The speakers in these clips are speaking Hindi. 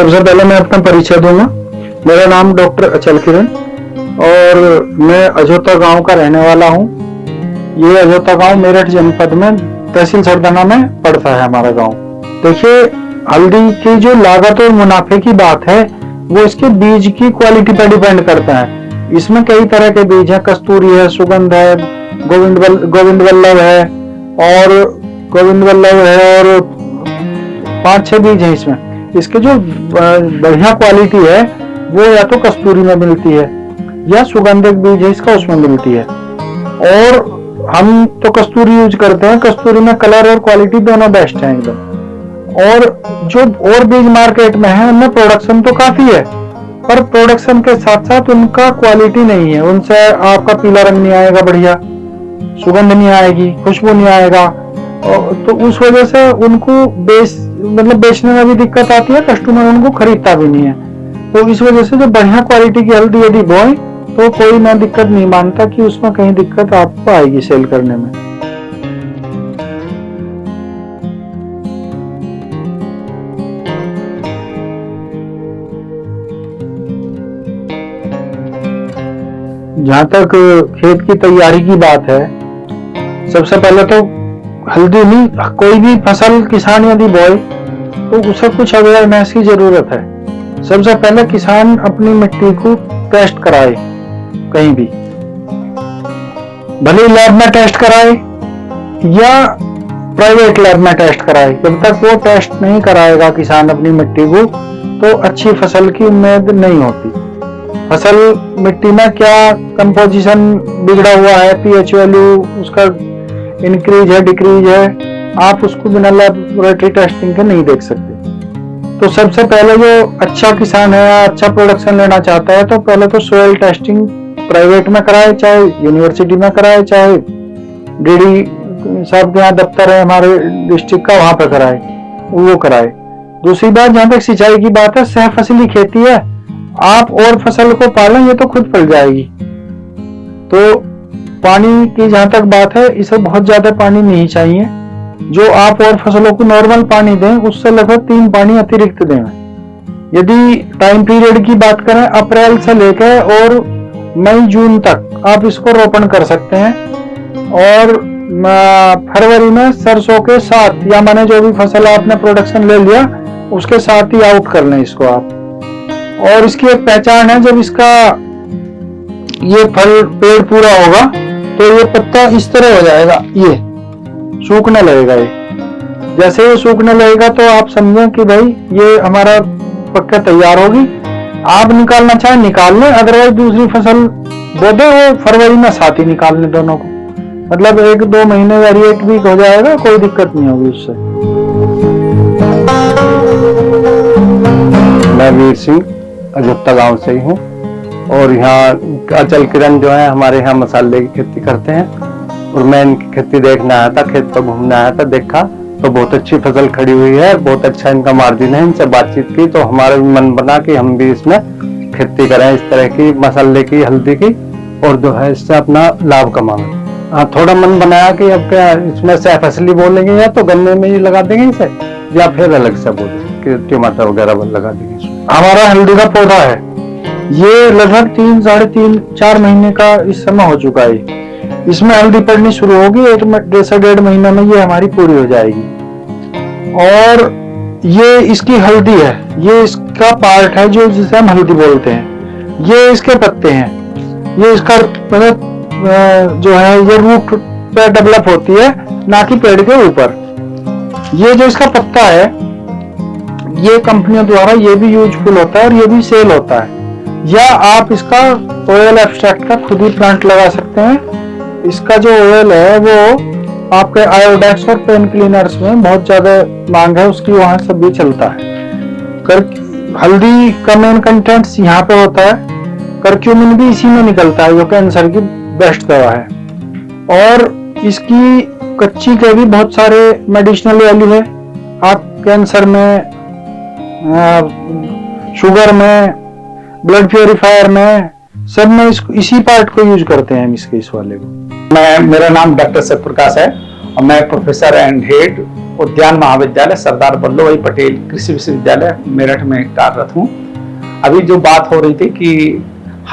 सबसे पहले मैं अपना परिचय दूंगा। मेरा नाम डॉक्टर अचल किरण और मैं अजोता गांव का रहने वाला हूं। ये अजोता गांव मेरठ जनपद में तहसील सरदाना में पड़ता है हमारा गांव। देखिए, हल्दी की जो लागत और मुनाफे की बात है वो इसके बीज की क्वालिटी पर डिपेंड करता है। इसमें कई तरह के बीज है, कस्तूरी है, सुगंध है, गोविंद वल्लभ है और 5-6 बीज है इसमें। इसके जो बढ़िया क्वालिटी है वो या तो कस्तूरी में मिलती है या सुगंधित बीज है इसका उसमें मिलती है। और हम तो कस्तूरी यूज करते हैं। कस्तूरी में कलर और क्वालिटी दोनों बेस्ट है एकदम। और जो और बीज मार्केट में है उनमें प्रोडक्शन तो काफी है, पर प्रोडक्शन के साथ साथ उनका क्वालिटी नहीं है। उनसे आपका पीला रंग नहीं आएगा, बढ़िया सुगंध नहीं आएगी, खुशबू नहीं आएगा। तो उस वजह से उनको बेचने में भी दिक्कत आती है, कस्टमर उनको खरीदता भी नहीं है। तो इस वजह से जो बढ़िया क्वालिटी की हल्दी यदि बोए तो कोई मैं दिक्कत नहीं मानता कि उसमें कहीं दिक्कत आपको आएगी सेल करने में। जहां तक खेत की तैयारी की बात है, सबसे पहले तो हल्दी नहीं, कोई भी फसल किसान यदि बोए तो उसे कुछ अवेयरनेस की जरूरत है। सबसे पहले किसान अपनी मिट्टी को टेस्ट कराए, कहीं भी भले लैब में टेस्ट कराए या प्राइवेट लैब में टेस्ट कराए। जब तक वो टेस्ट नहीं कराएगा किसान अपनी मिट्टी को तो अच्छी फसल की उम्मीद नहीं होती। फसल मिट्टी में क्या कंपोजिशन बिगड़ा हुआ है, पीएच वैल्यू उसका इंक्रीज है, डिक्रीज है, आप उसको बिना लैबोरेटरी टेस्टिंग के नहीं देख सकते। तो सबसे पहले जो अच्छा किसान है, अच्छा प्रोडक्शन लेना चाहता है, तो पहले तो सोयल टेस्टिंग प्राइवेट में कराए, चाहे यूनिवर्सिटी में कराए, चाहे डीडी साहब के यहाँ दफ्तर है हमारे डिस्ट्रिक्ट का, वहां पर कराए, वो कराए। दूसरी बात, जहां तक सिंचाई की बात है, सह फसली खेती है, आप और फसल को पालें ये तो खुद पल जाएगी। तो पानी की जहां तक बात है, इसे बहुत ज्यादा पानी नहीं चाहिए। जो आप और फसलों को नॉर्मल पानी दें उससे लगभग 3 पानी अतिरिक्त दें। यदि टाइम पीरियड की बात करें, अप्रैल से लेकर और मई जून तक आप इसको रोपण कर सकते हैं। और फरवरी में सरसों के साथ या माने जो भी फसल आपने प्रोडक्शन ले लिया उसके साथ ही आउट कर लें इसको आप। और इसकी एक पहचान है, जब इसका ये फल पेड़ पूरा होगा तो ये पत्ता इस तरह हो जाएगा, ये सूखने लगेगा। ये जैसे ये सूखने लगेगा तो आप समझें कि भाई ये हमारा पक्का तैयार होगी। आप निकालना चाहे निकाल लें, अदरवाइज दूसरी फसल बो दे, वो फरवरी में साथ ही निकाल लें दोनों को। मतलब 1-2 महीने या 1 वीक हो जाएगा, कोई दिक्कत नहीं होगी उससे। मैं वीर सिंह अजोता गांव से ही हूँ और यहाँ अचल किरण जो है हमारे यहाँ मसाले की खेती करते हैं। और मैं इनकी खेती देखने आया था, खेत पर घूमने आया था, देखा तो बहुत अच्छी फसल खड़ी हुई है, बहुत अच्छा इनका मार्जिन है। इनसे बातचीत की तो हमारा भी मन बना कि हम भी इसमें खेती करें, इस तरह की मसाले की, हल्दी की, और जो है इससे अपना लाभ कमाएं। थोड़ा मन बनाया कि अब क्या इसमें सह फसली बोलेंगे या तो गन्ने में ही लगा देंगे इसे, या फिर अलग से बोलेंगे कि टमाटर वगैरह लगा देंगे। हमारा हल्दी का पौधा है, ये लगभग 3, 3.5-4 महीने का इस समय हो चुका है। इसमें हल्दी पड़नी शुरू होगी, 1.5 महीने में ये हमारी पूरी हो जाएगी। और ये इसकी हल्दी है, ये इसका पार्ट है जो जिसे हम हल्दी बोलते हैं। ये इसके पत्ते हैं, ये इसका मतलब जो है ये रूट पे डेवलप होती है, ना कि पेड़ के ऊपर। ये जो इसका पत्ता है ये कंपनियों द्वारा ये भी यूजफुल होता है और ये भी सेल होता है। या आप इसका ऑयल एक्सट्रैक्ट का खुद ही प्लांट लगा सकते हैं। इसका जो ऑयल है वो आपके आयोडेक्स और पेन क्लीनर्स में बहुत ज्यादा मांग है उसकी, वहां सब भी चलता है। हल्दी का मेन कंटेंट्स यहाँ पे होता है, करक्यूमिन भी इसी में निकलता है जो कैंसर की बेस्ट दवा है। और इसकी कच्ची के भी बहुत सारे मेडिसिनल वैल्यू है। आप कैंसर में, शुगर में, ब्लड प्योरीफायर में, सब में इसी पार्ट को यूज करते हैं इसके, इस वाले को। मेरा नाम डॉक्टर सत्यप्रकाश है और मैं प्रोफेसर एंड हेड उद्यान महाविद्यालय सरदार वल्लभ भाई पटेल कृषि विश्वविद्यालय मेरठ में कार्यरत हूँ। अभी जो बात हो रही थी कि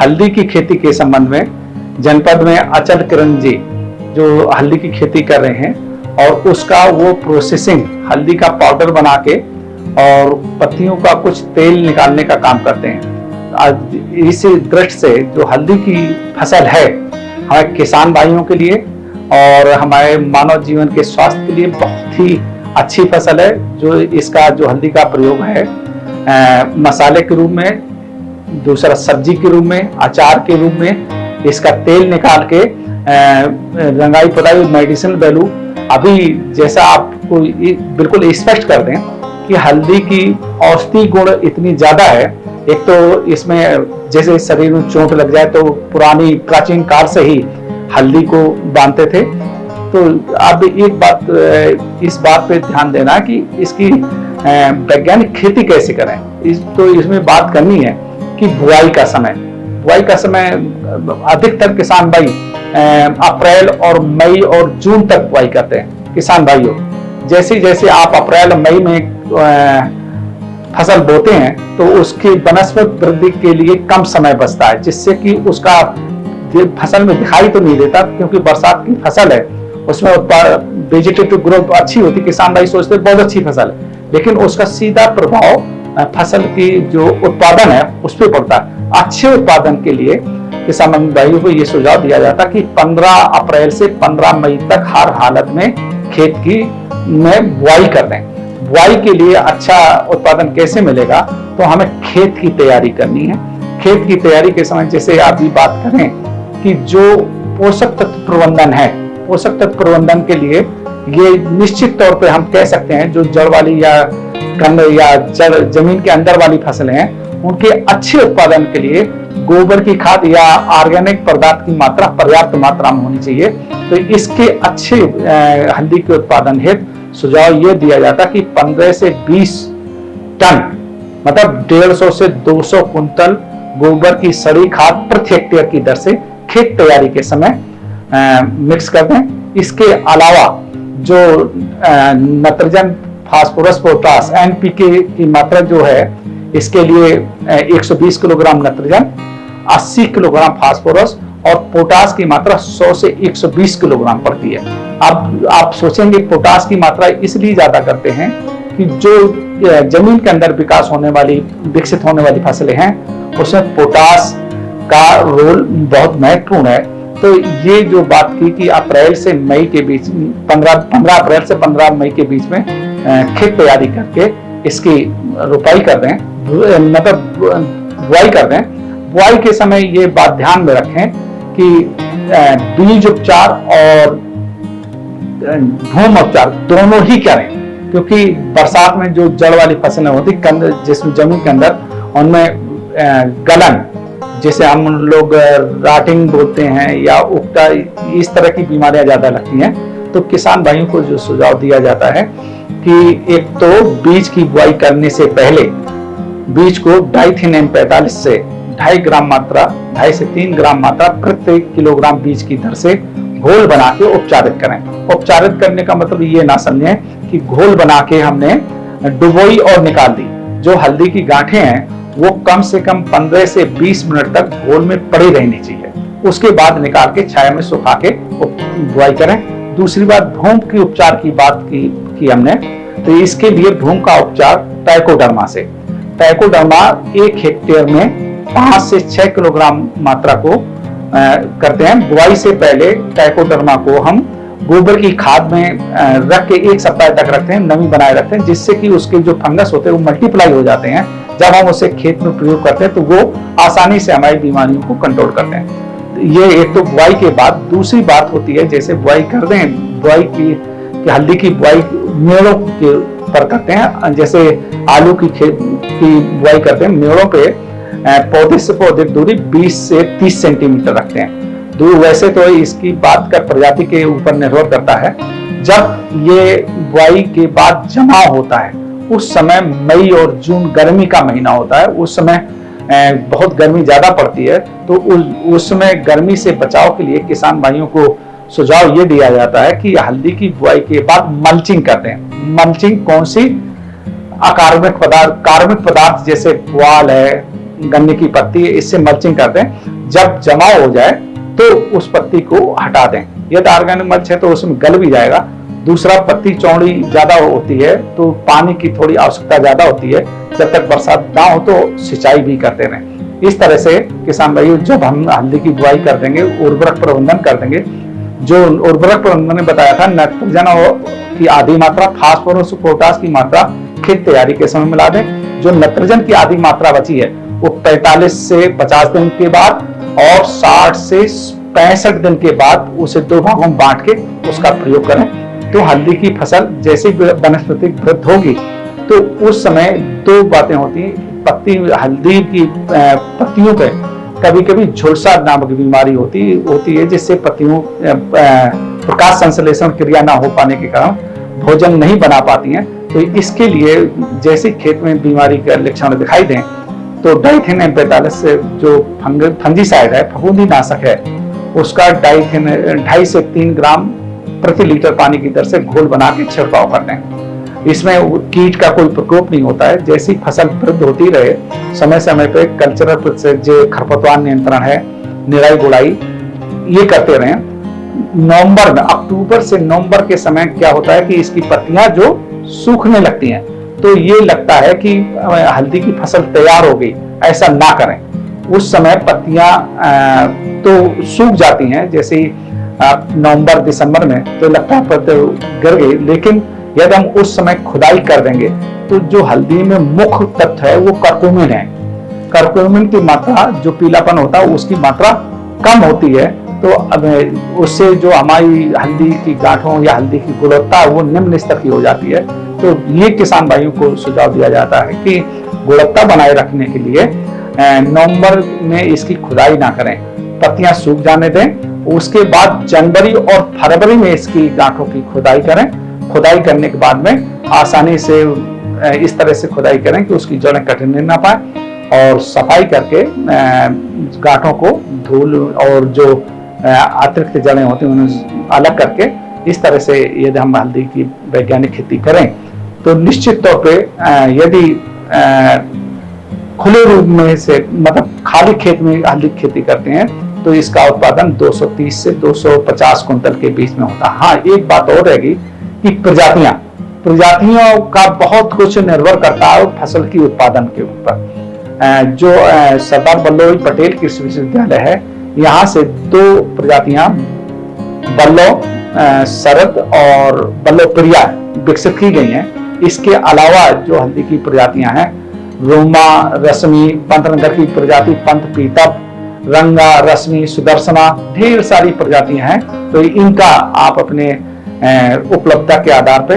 हल्दी की खेती के संबंध में जनपद में अचल किरण जी जो हल्दी की खेती कर रहे हैं और उसका वो प्रोसेसिंग हल्दी का पाउडर बना के और पत्तियों का कुछ तेल निकालने का काम करते हैं। आज इस दृष्टि से जो हल्दी की फसल है हमारे किसान भाइयों के लिए और हमारे मानव जीवन के स्वास्थ्य के लिए बहुत ही अच्छी फसल है। जो इसका जो हल्दी का प्रयोग है मसाले के रूप में, दूसरा सब्जी के रूप में, अचार के रूप में, इसका तेल निकाल के रंगाई पुताई मेडिसिनल वैल्यू अभी जैसा आपको बिल्कुल स्पष्ट कर दें कि हल्दी की औषधि गुण इतनी ज्यादा है। एक तो इसमें जैसे शरीर में चोट लग जाए तो पुरानी प्राचीन काल से ही हल्दी को बांधते थे। तो अब एक बात इस बात पे ध्यान देना कि इसकी वैज्ञानिक खेती कैसे करें। तो इसमें बात करनी है कि बुआई का समय अधिकतर किसान भाई अप्रैल और मई और जून तक बुआई करते हैं। किसान भाइयों, जैसे जैसे आप अप्रैल मई में फसल बोते हैं तो उसकी वनस्पत वृद्धि के लिए कम समय बचता है, जिससे कि उसका फसल में दिखाई तो नहीं देता क्योंकि बरसात की फसल है, उसमें वेजिटेटिव ग्रोथ अच्छी होती, किसान भाई सोचते बहुत अच्छी फसल है, लेकिन उसका सीधा प्रभाव फसल की जो उत्पादन है उस पर पड़ता है। अच्छे उत्पादन के लिए किसान भाइयों को ये सुझाव दिया जाता कि 15 अप्रैल से 15 मई तक हर हालत में खेत की में बुआई कर दें। बुआई के लिए अच्छा उत्पादन कैसे मिलेगा, तो हमें खेत की तैयारी करनी है। खेत की तैयारी के समय जैसे आप भी बात करें कि जो पोषक तत्व प्रबंधन है, पोषक तत्व प्रबंधन के लिए ये निश्चित तौर पे हम कह सकते हैं जो जड़ वाली या कंद या जमीन के अंदर वाली फसलें हैं उनके अच्छे उत्पादन के लिए गोबर की खाद या ऑर्गेनिक पदार्थ की मात्रा पर्याप्त मात्रा में होनी चाहिए। तो इसके अच्छे हल्दी के उत्पादन हेतु सुझाव ये दिया जाता कि 15 से 20 टन मतलब 150 से 200 कुंतल गोबर की सड़ी खाद प्रति हेक्टेयर की दर से खेत तैयारी के समय मिक्स कर दें। इसके अलावा जो नाइट्रोजन, फास्फोरस, पोटास, एनपीके की मात्रा जो है इसके लिए 120 किलोग्राम नाइट्रोजन, 80 किलोग्राम फास्फोरस और पोटास की मात्रा 100 से 120 किलोग्राम पड़ती है। अब आप सोचेंगे पोटास की मात्रा इसलिए ज्यादा करते हैं कि जो जमीन के अंदर विकसित होने वाली फसलें हैं उसमें पोटास का रोल बहुत महत्वपूर्ण है। तो ये जो बात की कि अप्रैल से मई के बीच 15 अप्रैल से 15 मई के बीच में खेत तैयारी करके इसकी रुपाई कर दें, मतलब बुआई कर दें। बुआई के समय ये बात ध्यान में रखें कि बीज उपचार और भूमि उपचार दोनों ही करें, क्योंकि बरसात में जो जड़ वाली फसलें होती कंद जिसमें जमीन के अंदर उनमें गलन, जिसे हम लोग राटिंग बोलते हैं या उगटा, इस तरह की बीमारियां ज्यादा लगती हैं। तो किसान भाइयों को जो सुझाव दिया जाता है कि एक तो बीज की बुआई करने से पहले बीज को डाइथिनेम 45 से 2.5 ग्राम मात्रा 2.5 से 3 ग्राम मात्रा प्रति किलोग्राम बीज की दर से घोल बना के उपचारित करें। उपचारित करने का मतलब ये ना समझें कि घोल बना के हमने डुबोई और निकाल दी। जो हल्दी की गांठें हैं वो कम से कम 15 से 20 मिनट तक घोल में पड़ी रहनी चाहिए, उसके बाद निकाल के छाया में सुखा के बुआई करें। दूसरी बात भूमि की उपचार की बात की हमने, तो इसके लिए भूमि का उपचार ट्राइकोडर्मा से। ट्राइकोडर्मा 1 हेक्टेयर में 5 से 6 किलोग्राम मात्रा को करते हैं। बुआई से पहले ट्राइकोडर्मा को हम गोबर की खाद में रख के 1 सप्ताह तक रखते हैं, नमी बनाए रखते हैं, जिससे कि उसके जो फंगस होते हैं वो मल्टीप्लाई हो जाते हैं। जब हम उसे खेत में प्रयोग करते हैं तो वो आसानी से हमारी बीमारियों को कंट्रोल करते हैं। ये एक तो बुआई के बाद। दूसरी बात होती है जैसे बुआई कर दें, बुआई की हल्दी की बुआई मेड़ों के पर करते हैं। जैसे आलू की बुआई करते हैं, मेड़ों पे पौधे से पौधे की दूरी 20 से 30 सेंटीमीटर रखते हैं। वैसे तो इसकी बात का प्रजाति के ऊपर निर्भर करता है। जब ये बुआई के बाद जमाव होता है उस समय मई और जून गर्मी का महीना होता है, उस समय बहुत गर्मी ज्यादा पड़ती है। तो उस समय गर्मी से बचाव के लिए किसान भाइयों को सुझाव ये दिया जाता है कि हल्दी की बुआई के बाद मल्चिंग करते हैं। मल्चिंग कौन सी? कार्बनिक पदार्थ जैसे पुआल है, गन्ने की पत्ती है, इससे मल्चिंग करते हैं। जब जमाव हो जाए तो उस पत्ती को हटा दें। यदि ऑर्गेनिक मल्च है तो उसमें गल भी जाएगा। दूसरा, पत्ती चौड़ी ज्यादा होती है तो पानी की थोड़ी आवश्यकता ज्यादा होती है। जब तक बरसात ना हो तो सिंचाई भी करते रहें। इस तरह से किसान भाइयों, जब हम हल्दी की बुआई कर देंगे, उर्वरक प्रबंधन कर देंगे। जो उर्वरक प्रबंधन ने बताया था, नाइट्रोजन की आधी मात्रा, फास्फोरस पोटास की मात्रा खेत तैयारी के समय मिला दें। जो नाइट्रोजन की आधी मात्रा बची है वो 45 से 50 दिन के बाद और 60 से 65 दिन के बाद उसे 2 भागों में बांट के उसका प्रयोग करें। तो हल्दी की फसल जैसे वनस्पतिक वृद्धि होगी तो उस समय 2 बातें होती हैं। हल्दी की पत्तियों पे कभी कभी झुलसा नामक बीमारी होती है, जिससे पत्तियों प्रकाश संश्लेषण क्रिया ना हो पाने के कारण भोजन नहीं बना पाती हैं। तो इसके लिए जैसे खेत में बीमारी के लक्षण दिखाई दें तो डाइथेन M45 जो फंजीसाइड है, फफूंदी नाशक है, उसका डाइथेन 2.5 से 3 ग्राम प्रति लीटर पानी की दर से घोल बना के छिड़काव कर दें। इसमें कीट का कोई प्रकोप नहीं होता है। जैसी फसल वृद्धि होती रहे, समय समय पे कल्चरल जो खरपतवार नियंत्रण है, निराई गुड़ाई ये करते रहें। नवंबर में, अक्टूबर से नवंबर के समय क्या होता है कि इसकी पत्तियां जो सूखने लगती हैं, तो ये लगता है कि हल्दी की फसल तैयार हो गई। ऐसा ना करें। उस समय पत्तियां तो सूख जाती हैं, जैसे नवंबर दिसंबर में तो लगता है पत्ते गिर गई। लेकिन यदि हम उस समय खुदाई कर देंगे तो जो हल्दी में मुख्य तत्व है वो करक्यूमिन है। करक्यूमिन की मात्रा, जो पीलापन होता है उसकी मात्रा कम होती है, तो अब उससे जो हमारी हल्दी की गांठों या हल्दी की गुणवत्ता वो निम्न स्तर की हो जाती है। तो ये किसान भाइयों को सुझाव दिया जाता है कि गुणवत्ता बनाए रखने के लिए नवंबर में इसकी खुदाई ना करें, पत्तियां सूख जाने दें। उसके बाद जनवरी और फरवरी में इसकी गांठों की खुदाई करें। खुदाई करने के बाद में आसानी से इस तरह से खुदाई करें कि उसकी जड़ें कटने ना पाए, और सफाई करके गांठों को धूल और जो अतिरिक्त जड़ें होती हैं उन्हें अलग करके, इस तरह से यदि हम हल्दी की वैज्ञानिक खेती करें तो निश्चित तौर पे यदि खुले रूप में से, मतलब खाली खेत में हल्दी की खेती करते हैं तो इसका उत्पादन 230 से 250 कुंटल के बीच में होता है। हाँ, एक बात और रहेगी कि प्रजातियों का बहुत कुछ निर्भर करता है फसल की उत्पादन के ऊपर। जो सरदार वल्लभ भाई पटेल कृषि विश्वविद्यालय है, यहाँ से 2 प्रजातियां वल्लभ शरद और वल्लभ प्रिया विकसित की गई हैं। इसके अलावा जो हल्दी की प्रजातियां हैं, रोमा, रश्मि, पंतनगर की प्रजाति, पंत पीतप, रंगा, रश्मि, सुदर्शना, ढेर सारी प्रजातियां हैं। तो इनका आप अपने उपलब्धता के आधार पे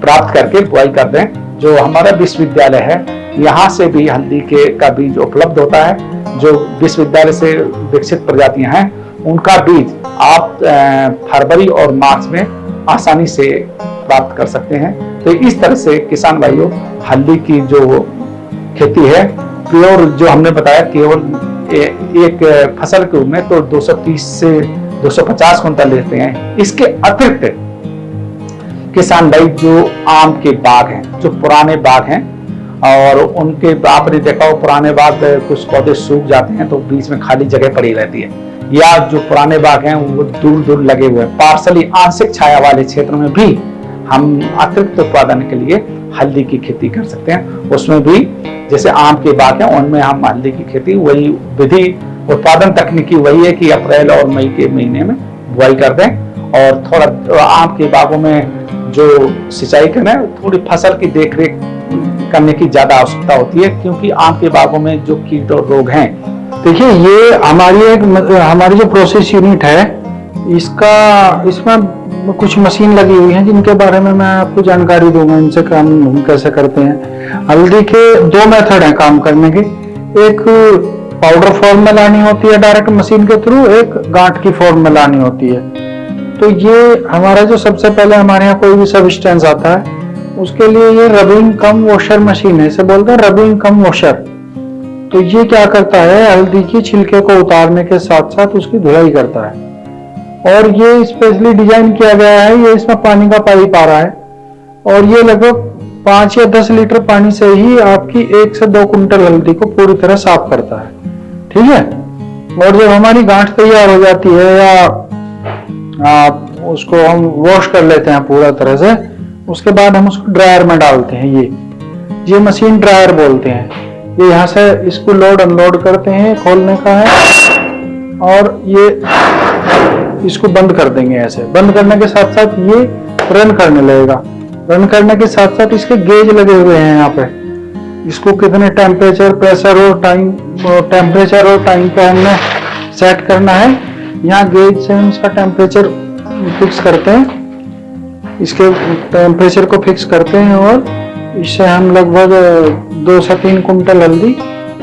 प्राप्त करके बुआई कर दें। जो हमारा विश्वविद्यालय है, यहाँ से भी हल्दी का बीज उपलब्ध होता है। जो विश्वविद्यालय से विकसित प्रजातियां हैं उनका बीज आप फरवरी और मार्च में आसानी से प्राप्त कर सकते हैं। तो इस तरह से किसान भाइयों, हल्दी की जो खेती है प्योर, जो हमने बताया केवल एक फसल के रूप में तो 230 से 250 कुंटल लेते हैं। इसके अतिरिक्त किसान भाई जो आम के बाग हैं, जो पुराने बाग हैं, और उनके आपने देखा हो पुराने बाग कुछ पौधे सूख जाते हैं तो बीच में खाली जगह पड़ी रहती है, या जो पुराने बाग हैं वो दूर दूर लगे हुए हैं, पार्सली आंशिक छाया वाले क्षेत्रों में भी हम अतिरिक्त उत्पादन के लिए हल्दी की खेती कर सकते हैं। उसमें भी जैसे आम के बाग हैं उनमें हम हल्दी की खेती, वही विधि, उत्पादन तकनीकी वही है कि अप्रैल और मई के महीने में बुआई कर दें। और थोड़ा आम के बागों में जो सिंचाई करें, थोड़ी फसल की देखरेख करने की ज्यादा आवश्यकता होती है, क्योंकि आम के बागों में जो कीट और रोग हैं। देखिए, ये हमारी जो प्रोसेस यूनिट है, इसमें कुछ मशीन लगी हुई हैं जिनके बारे में मैं आपको जानकारी दूंगा, इनसे काम हम कैसे करते हैं। हल्दी के 2 मेथड हैं काम करने के। एक पाउडर फॉर्म में लानी होती है डायरेक्ट मशीन के थ्रू, एक गांठ की फॉर्म में लानी होती है। तो ये हमारा जो सबसे पहले हमारे यहाँ कोई भी सब्सटेंस आता है उसके लिए ये रबिंग कम वॉशर मशीन है, इसे बोलते हैं रबिंग कम वॉशर। तो ये क्या करता है, हल्दी की छिलके को उतारने के साथ साथ उसकी धुलाई करता है। और ये स्पेशली डिजाइन किया गया है, ये इसमें पानी का पाइप आ रहा है और ये लगभग 5 या 10 लीटर पानी से ही आपकी 1 से 2 कुंटल हल्दी को पूरी तरह साफ करता है। ठीक है। और जब हमारी गांठ तैयार हो जाती है या उसको हम वॉश कर लेते हैं पूरा तरह से, उसके बाद हम उसको ड्रायर में डालते हैं। ये मशीन ड्रायर बोलते हैं। ये यहाँ से इसको लोड अनलोड करते हैं, खोलने का है और ये इसको बंद कर देंगे। ऐसे बंद करने के साथ साथ ये रन करने लगेगा। रन करने के साथ साथ इसके गेज लगे हुए हैं यहाँ पे, इसको कितने टेम्परेचर, प्रेशर और टाइम, टेम्परेचर और टाइम पे हमने सेट करना है। यहाँ गेज से हम इसका टेम्परेचर फिक्स करते हैं, इसके टेम्परेचर को फिक्स करते हैं और इससे हम लगभग 2 से 3 कुंटल हल्दी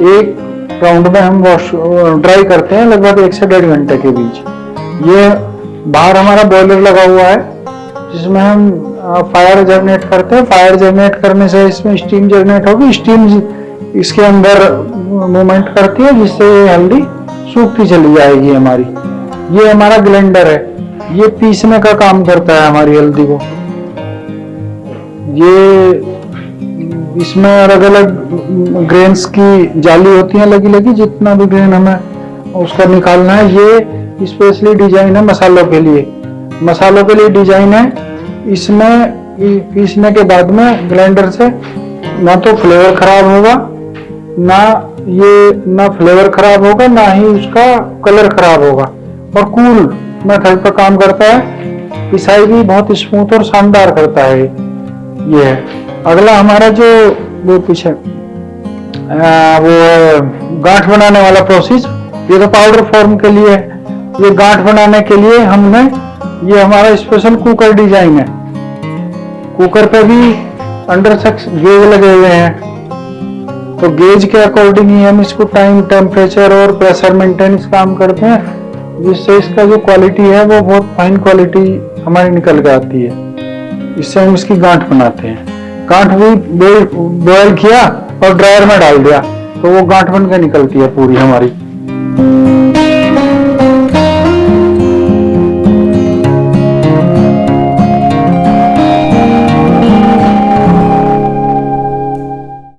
एक राउंड में हम ड्राई करते हैं, लगभग 1 से 1.5 घंटे के बीच। ये बाहर हमारा बॉयलर लगा हुआ है जिसमें हम फायर जनरेट करते हैं। फायर जनरेट करने से इसमें स्टीम जनरेट होगी, स्टीम इसके अंदर मूवमेंट करती है जिससे हल्दी सूखती चली जाएगी हमारी। ये हमारा ग्राइंडर है, ये पीसने का काम करता है हमारी हल्दी को। ये इसमें अलग अलग ग्रेन्स की जाली होती है लगी लगी, जितना भी ग्रेन हमें उसका निकालना है। ये स्पेशली डिजाइन है मसालों के लिए, मसालों के लिए डिजाइन है। इसमें पीसने के बाद में ग्राइंडर से ना तो फ्लेवर खराब होगा, ना फ्लेवर खराब होगा, ना ही उसका कलर खराब होगा और कूल मेथड पर काम करता है। पिसाई भी बहुत स्मूथ और शानदार करता है। ये है। अगला हमारा जो वो पीछे वो गांठ बनाने वाला प्रोसेस, ये तो पाउडर फॉर्म के लिए है। ये गांठ बनाने के लिए हमने, ये हमारा स्पेशल कुकर डिजाइन है। कुकर पे भी अंडर सेक्स गेज लगे हुए हैं, तो गेज के अकॉर्डिंग ही हम इसको टाइम, टेम्परेचर और प्रेशर मेंटेनेंस काम करते हैं, जिससे इसका जो क्वालिटी है वो बहुत फाइन क्वालिटी हमारी निकल के आती है। इससे हम इसकी गांठ बनाते हैं। गांठ भी बॉयल किया और ड्रायर में डाल दिया तो वो गांठ बन के निकलती है पूरी हमारी।